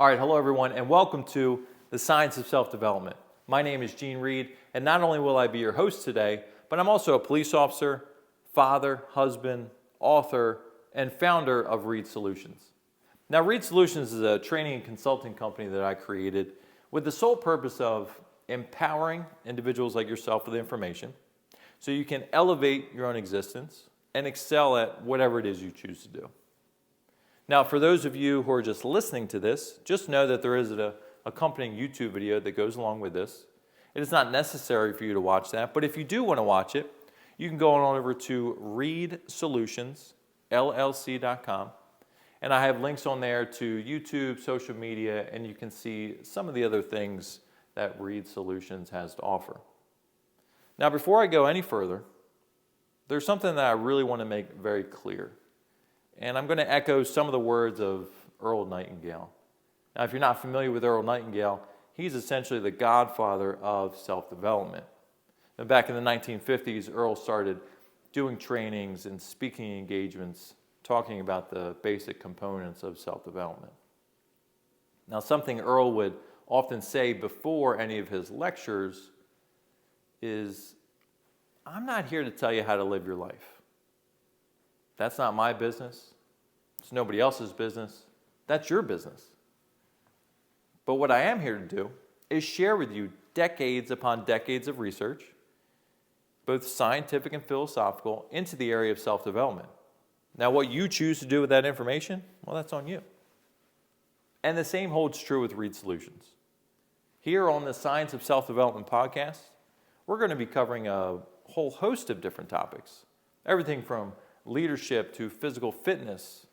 All right, hello everyone, and welcome to the Science of Self-Development. My name is Gene Reed, and not only will I be your host today, but I'm also a police officer, father, husband, author, and founder of Reed Solutions. Now, Reed Solutions is a training and consulting company that I created with the sole purpose of empowering individuals like yourself with information so you can elevate your own existence and excel at whatever it is you choose to do. Now, for those of you who are just listening to this, just know that there is an accompanying YouTube video that goes along with this. It is not necessary for you to watch that, but if you do want to watch it, you can go on over to reedsolutionsllc.com, and I have links on there to YouTube, social media, and you can see some of the other things that Reed Solutions has to offer. Now, before I go any further, there's something that I really want to make very clear. And I'm going to echo some of the words of Earl Nightingale. Now, if you're not familiar with Earl Nightingale, he's essentially the godfather of self-development. Now, back in the 1950s, Earl started doing trainings and speaking engagements, talking about the basic components of self-development. Now, something Earl would often say before any of his lectures is, "I'm not here to tell you how to live your life. That's not my business. It's nobody else's business. That's your business. But what I am here to do is share with you decades upon decades of research, both scientific and philosophical, into the area of self-development. Now, what you choose to do with that information, well, that's on you." And the same holds true with Reed Solutions. Here on the Science of Self-Development podcast, we're going to be covering a whole host of different topics. Everything from leadership to physical fitness.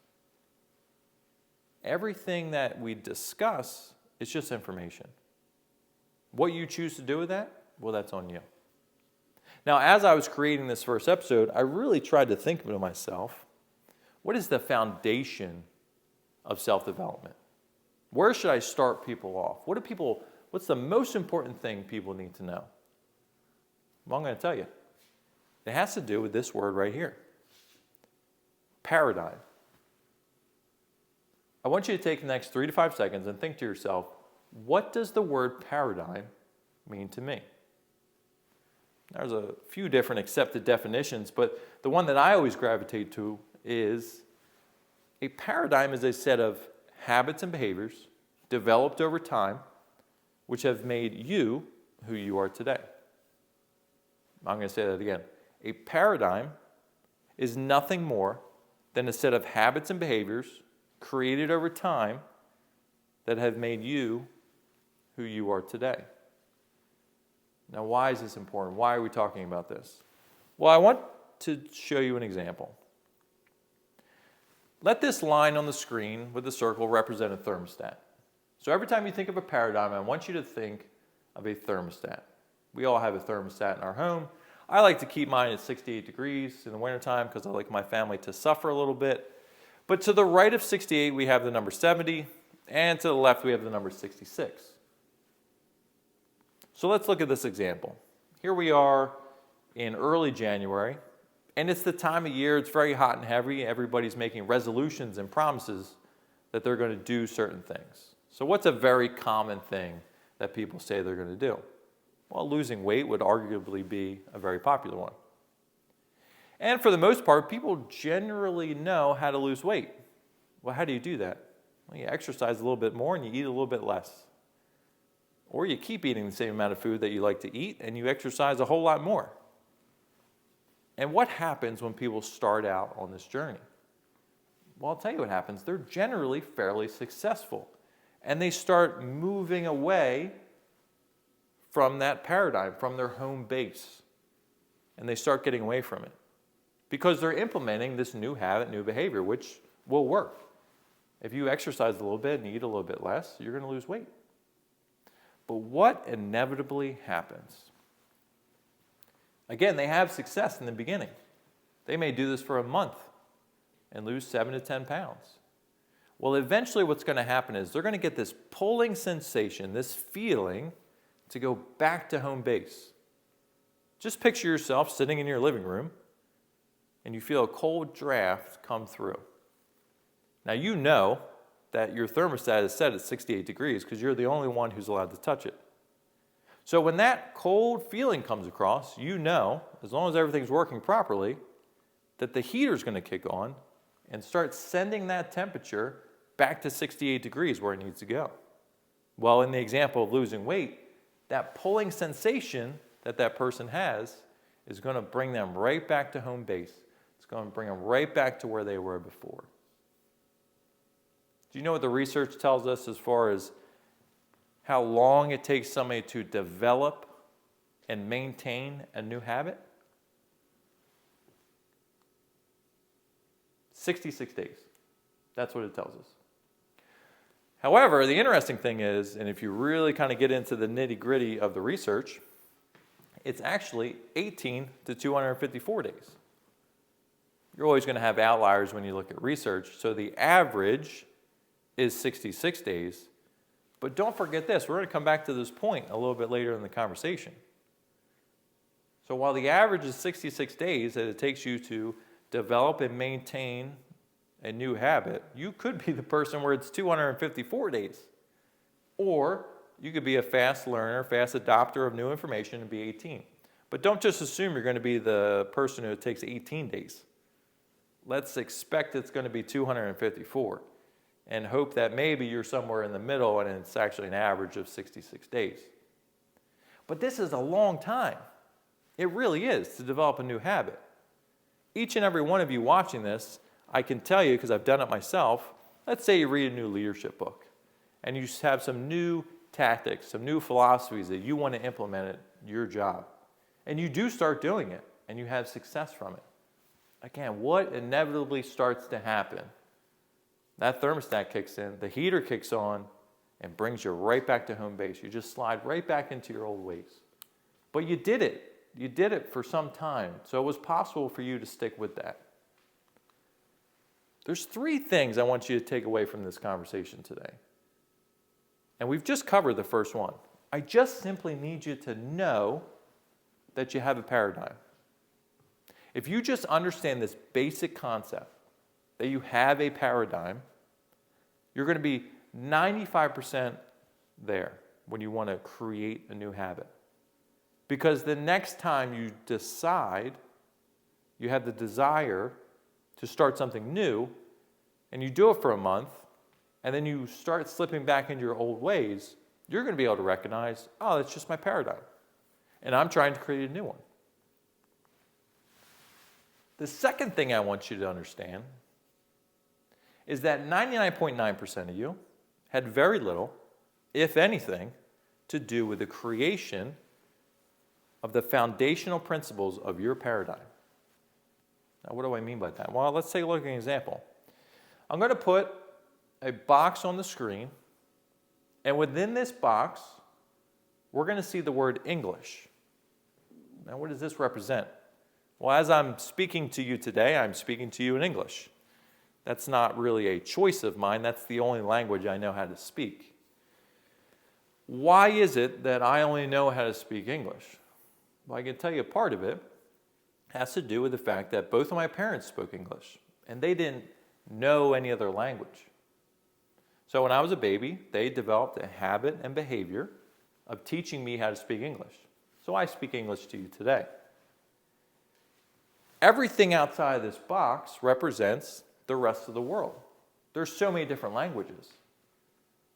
Everything that we discuss is just information. What you choose to do with that, well, that's on you. Now, as I was creating this first episode, I really tried to think to myself, what is the foundation of self-development? Where should I start people off? What's the most important thing people need to know? Well, I'm going to tell you. It has to do with this word right here. Paradigm. I want you to take the next 3 to 5 seconds and think to yourself, what does the word paradigm mean to me? There's a few different accepted definitions, but the one that I always gravitate to is a paradigm is a set of habits and behaviors developed over time which have made you who you are today. I'm going to say that again. A paradigm is nothing more than a set of habits and behaviors created over time that have made you who you are today. Now, why is this important? Why are we talking about this? Well, I want to show you an example. Let this line on the screen with the circle represent a thermostat. So every time you think of a paradigm, I want you to think of a thermostat. We all have a thermostat in our home. I like to keep mine at 68 degrees in the wintertime because I like my family to suffer a little bit. But to the right of 68, we have the number 70, and to the left, we have the number 66. So let's look at this example. Here we are in early January, and it's the time of year, it's very hot and heavy. Everybody's making resolutions and promises that they're going to do certain things. So what's a very common thing that people say they're going to do? Well, losing weight would arguably be a very popular one. And for the most part, people generally know how to lose weight. Well, how do you do that? Well, you exercise a little bit more and you eat a little bit less. Or you keep eating the same amount of food that you like to eat and you exercise a whole lot more. And what happens when people start out on this journey? Well, I'll tell you what happens. They're generally fairly successful. And they start moving away from that paradigm, from their home base. And they start getting away from it. Because they're implementing this new habit, new behavior, which will work. If you exercise a little bit and eat a little bit less, you're going to lose weight. But what inevitably happens? Again, they have success in the beginning. They may do this for a month and lose 7 to 10 pounds. Well, eventually what's going to happen is they're going to get this pulling sensation, this feeling to go back to home base. Just picture yourself sitting in your living room and you feel a cold draft come through. Now you know that your thermostat is set at 68 degrees because you're the only one who's allowed to touch it. So when that cold feeling comes across, you know, as long as everything's working properly, that the heater's going to kick on and start sending that temperature back to 68 degrees where it needs to go. Well, in the example of losing weight, that pulling sensation that that person has is going to bring them right back to home base. It's going to bring them right back to where they were before. Do you know what the research tells us as far as how long it takes somebody to develop and maintain a new habit? 66 days. That's what it tells us. However, the interesting thing is, and if you really kind of get into the nitty-gritty of the research, it's actually 18 to 254 days. You're always going to have outliers when you look at research, so the average is 66 days. But don't forget this, we're going to come back to this point a little bit later in the conversation. So while the average is 66 days that it takes you to develop and maintain a new habit, you could be the person where it's 254 days. Or you could be a fast learner, fast adopter of new information and be 18. But don't just assume you're going to be the person who takes 18 days. Let's expect it's going to be 254 and hope that maybe you're somewhere in the middle and it's actually an average of 66 days. But this is a long time. It really is to develop a new habit. Each and every one of you watching this, I can tell you because I've done it myself, let's say you read a new leadership book and you have some new tactics, some new philosophies that you want to implement at your job. And you do start doing it and you have success from it. Again, what inevitably starts to happen? That thermostat kicks in, the heater kicks on, and brings you right back to home base. You just slide right back into your old ways. But you did it. You did it for some time, so it was possible for you to stick with that. There's 3 things I want you to take away from this conversation today. And we've just covered the first one. I just simply need you to know that you have a paradigm. If you just understand this basic concept, that you have a paradigm, you're going to be 95% there when you want to create a new habit. Because the next time you decide, you have the desire to start something new, and you do it for a month, and then you start slipping back into your old ways, you're going to be able to recognize, oh, that's just my paradigm. And I'm trying to create a new one. The second thing I want you to understand is that 99.9% of you had very little, if anything, to do with the creation of the foundational principles of your paradigm. Now, what do I mean by that? Well, let's take a look at an example. I'm going to put a box on the screen, and within this box, we're going to see the word English. Now, what does this represent? Well, as I'm speaking to you today, I'm speaking to you in English. That's not really a choice of mine. That's the only language I know how to speak. Why is it that I only know how to speak English? Well, I can tell you part of it has to do with the fact that both of my parents spoke English, and they didn't know any other language. So when I was a baby, they developed a habit and behavior of teaching me how to speak English. So I speak English to you today. Everything outside of this box represents the rest of the world. There's so many different languages.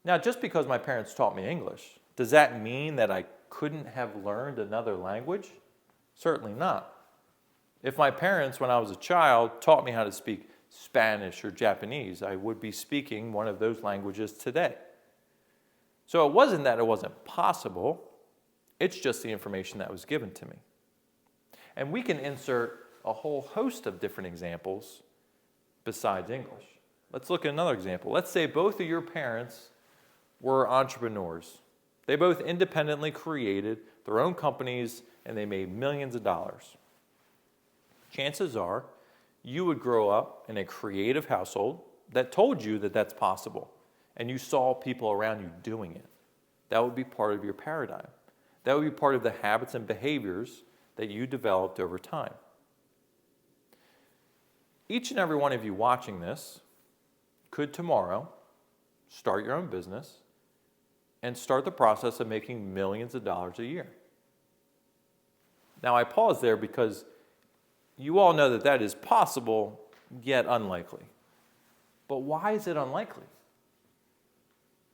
Now, just because my parents taught me English, does that mean that I couldn't have learned another language? Certainly not. If my parents, when I was a child, taught me how to speak Spanish or Japanese, I would be speaking one of those languages today. So it wasn't that it wasn't possible, it's just the information that was given to me. And we can insert a whole host of different examples besides English. Let's look at another example. Let's say both of your parents were entrepreneurs. They both independently created their own companies and they made millions of dollars. Chances are you would grow up in a creative household that told you that that's possible and you saw people around you doing it. That would be part of your paradigm. That would be part of the habits and behaviors that you developed over time. Each and every one of you watching this could tomorrow start your own business and start the process of making millions of dollars a year. Now, I pause there because you all know that that is possible, yet unlikely. But why is it unlikely?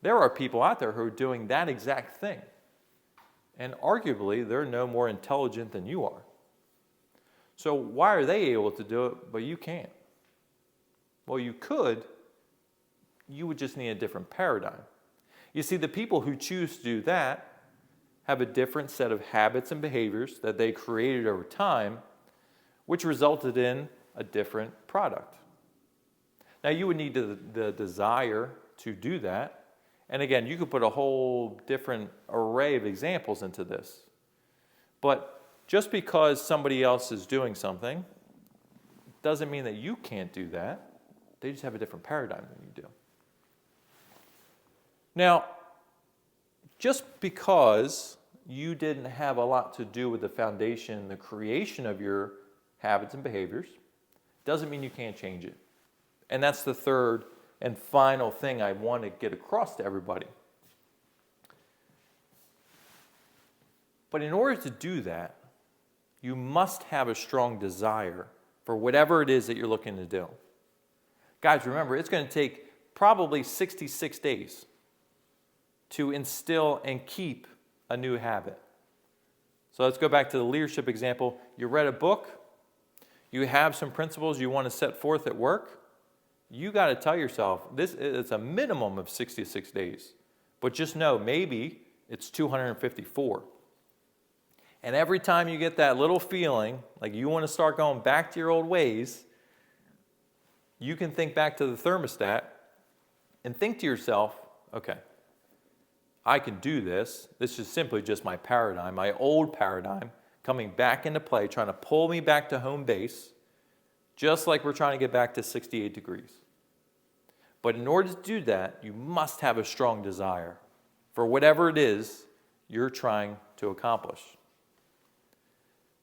There are people out there who are doing that exact thing. And arguably, they're no more intelligent than you are. So why are they able to do it, but you can't? Well, you could. You would just need a different paradigm. You see, the people who choose to do that have a different set of habits and behaviors that they created over time, which resulted in a different product. Now, you would need the desire to do that. And again, you could put a whole different array of examples into this. But just because somebody else is doing something doesn't mean that you can't do that. They just have a different paradigm than you do. Now, just because you didn't have a lot to do with the foundation, the creation of your habits and behaviors, doesn't mean you can't change it. And that's the third and final thing I want to get across to everybody. But in order to do that, you must have a strong desire for whatever it is that you're looking to do. Guys, remember, it's going to take probably 66 days to instill and keep a new habit. So let's go back to the leadership example. You read a book, you have some principles you want to set forth at work. You got to tell yourself, this is a minimum of 66 days. But just know, maybe it's 254. And every time you get that little feeling, like you want to start going back to your old ways, you can think back to the thermostat and think to yourself, okay, I can do this. This is simply just my paradigm, my old paradigm, coming back into play, trying to pull me back to home base, just like we're trying to get back to 68 degrees. But in order to do that, you must have a strong desire for whatever it is you're trying to accomplish.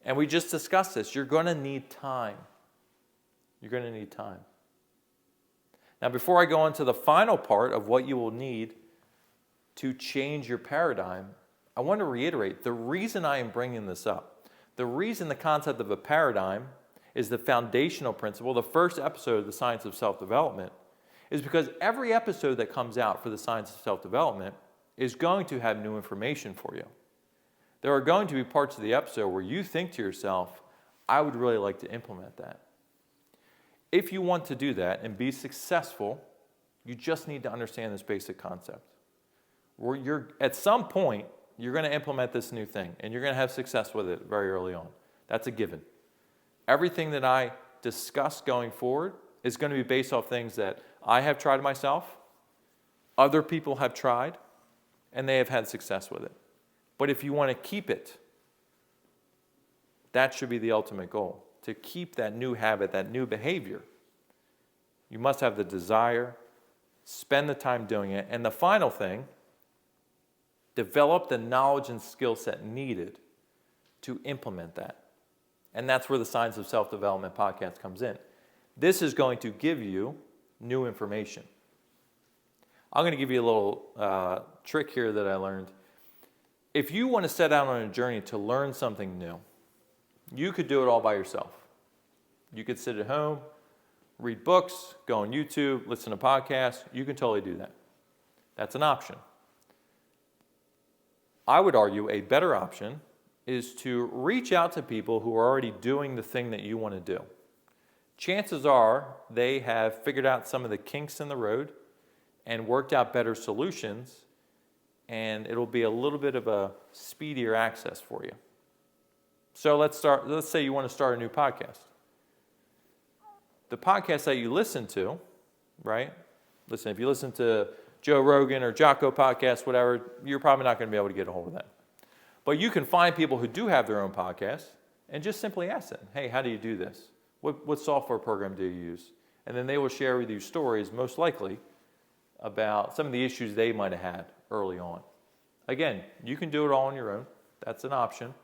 And we just discussed this. You're going to need time. You're going to need time. Now, before I go on to the final part of what you will need to change your paradigm, I want to reiterate the reason I am bringing this up. The reason the concept of a paradigm is the foundational principle, the first episode of the Science of Self-Development, is because every episode that comes out for the Science of Self-Development is going to have new information for you. There are going to be parts of the episode where you think to yourself, I would really like to implement that. If you want to do that and be successful, you just need to understand this basic concept. At some point, you're going to implement this new thing, and you're going to have success with it very early on. That's a given. Everything that I discuss going forward is going to be based off things that I have tried myself, other people have tried, and they have had success with it. But if you want to keep it, that should be the ultimate goal. To keep that new habit, that new behavior, you must have the desire, spend the time doing it, and the final thing, develop the knowledge and skill set needed to implement that. And that's where the Science of Self-Development podcast comes in. This is going to give you new information. I'm going to give you a little trick here that I learned. If you want to set out on a journey to learn something new, you could do it all by yourself. You could sit at home, read books, go on YouTube, listen to podcasts. You can totally do that. That's an option. I would argue a better option is to reach out to people who are already doing the thing that you want to do. Chances are they have figured out some of the kinks in the road and worked out better solutions, and it'll be a little bit of a speedier access for you. So let's say you want to start a new podcast. The podcast that you listen to, right? Listen, if you listen to Joe Rogan or Jocko podcast, whatever, you're probably not going to be able to get a hold of them. But you can find people who do have their own podcast and just simply ask them, hey, how do you do this? What software program do you use? And then they will share with you stories, most likely, about some of the issues they might have had early on. Again, you can do it all on your own. That's an option.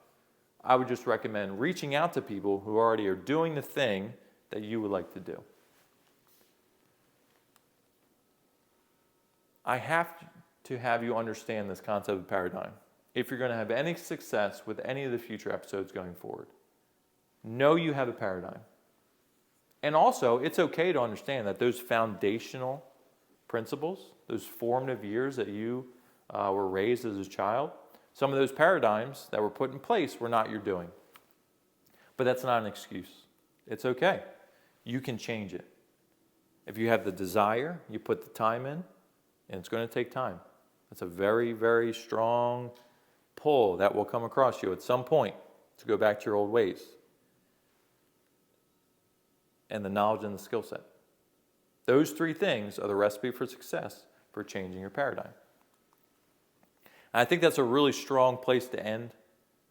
I would just recommend reaching out to people who already are doing the thing that you would like to do. I have to have you understand this concept of paradigm. If you're going to have any success with any of the future episodes going forward, know you have a paradigm. And also, it's okay to understand that those foundational principles, those formative years that you were raised as a child, some of those paradigms that were put in place were not your doing. But that's not an excuse. It's okay. You can change it. If you have the desire, you put the time in, and it's going to take time. It's a very, very strong pull that will come across you at some point to go back to your old ways. And the knowledge and the skill set. Those three things are the recipe for success for changing your paradigm. And I think that's a really strong place to end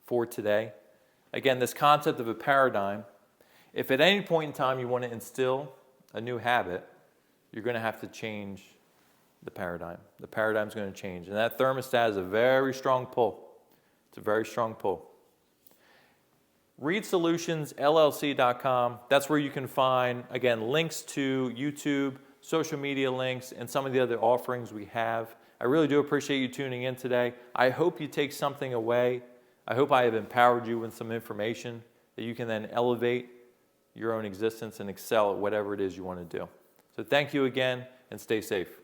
for today. Again, this concept of a paradigm, if at any point in time you want to instill a new habit, you're going to have to change the paradigm. The paradigm's going to change. And that thermostat is a very strong pull. It's a very strong pull. ReadSolutionsLLC.com. That's where you can find, again, links to YouTube, social media links, and some of the other offerings we have. I really do appreciate you tuning in today. I hope you take something away. I hope I have empowered you with some information that you can then elevate your own existence and excel at whatever it is you want to do. So thank you again, and stay safe.